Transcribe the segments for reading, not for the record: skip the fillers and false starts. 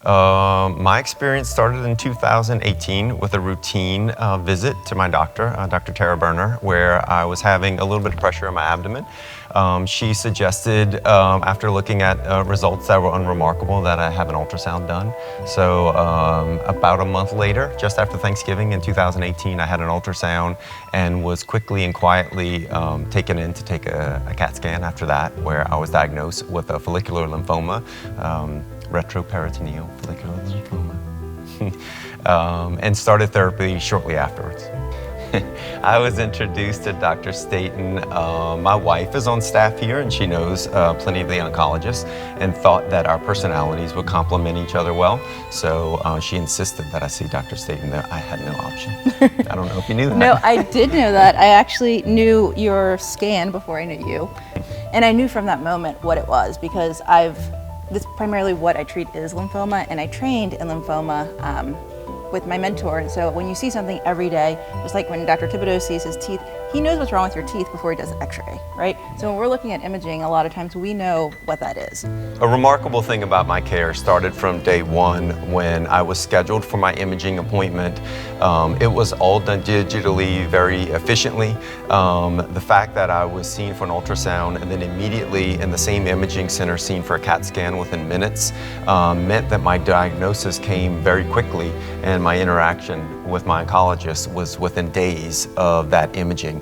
My experience started in 2018 with a routine visit to my doctor, Dr. Tara Berner, where I was having a little bit of pressure in my abdomen. She suggested, after looking at results that were unremarkable, that I have an ultrasound done. So about a month later, just after Thanksgiving in 2018, I had an ultrasound and was quickly and quietly taken in to take a CAT scan after that, where I was diagnosed with a follicular lymphoma. Retroperitoneal follicular lymphoma, and started therapy shortly afterwards. I was introduced to Dr. Staten. My wife is on staff here and she knows plenty of the oncologists and thought that our personalities would complement each other well. So she insisted that I see Dr. Staten. I had no option. I don't know if you knew that. No, I did know that. I actually knew your scan before I knew you. And I knew from that moment what it was because this primarily what I treat is lymphoma, and I trained in lymphoma with my mentor. And so when you see something every day, just like when Dr. Thibadoux sees his teeth, he knows what's wrong with your teeth before he does the x-ray, right? So when we're looking at imaging, a lot of times we know what that is. A remarkable thing about my care started from day one when I was scheduled for my imaging appointment. It was all done digitally, very efficiently. The fact that I was seen for an ultrasound and then immediately in the same imaging center seen for a CAT scan within minutes meant that my diagnosis came very quickly, and my interaction with my oncologist was within days of that imaging.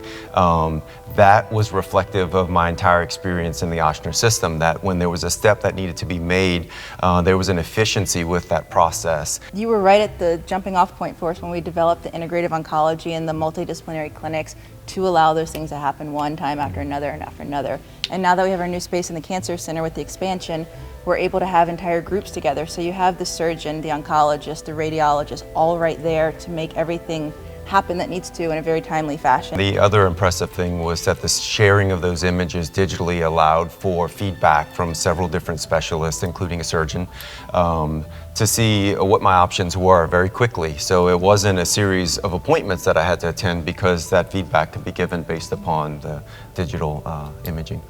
That was reflective of my entire experience in the Ochsner system, that when there was a step that needed to be made, there was an efficiency with that process. You were right at the jumping off point for us when we developed the integrative oncology and the multidisciplinary clinics to allow those things to happen one time after another and after another. And now that we have our new space in the Cancer Center with the expansion, we're able to have entire groups together. So you have the surgeon, the oncologist, the radiologist, all right there to make everything happen that needs to in a very timely fashion. The other impressive thing was that the sharing of those images digitally allowed for feedback from several different specialists, including a surgeon, to see what my options were very quickly. So it wasn't a series of appointments that I had to attend because that feedback could be given based upon the digital imaging.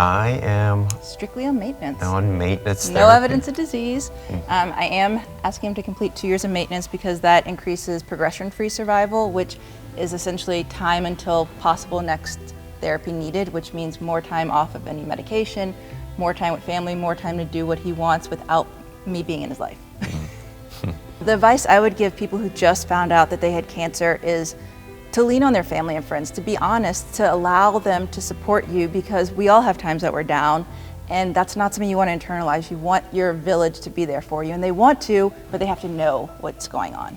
I am strictly on maintenance. On maintenance therapy. No evidence of disease. I am asking him to complete 2 years of maintenance because that increases progression-free survival, which is essentially time until possible next therapy needed, which means more time off of any medication, more time with family, more time to do what he wants without me being in his life. The advice I would give people who just found out that they had cancer is to lean on their family and friends, to be honest, to allow them to support you, because we all have times that we're down, and that's not something you want to internalize. You want your village to be there for you, and they want to, but they have to know what's going on.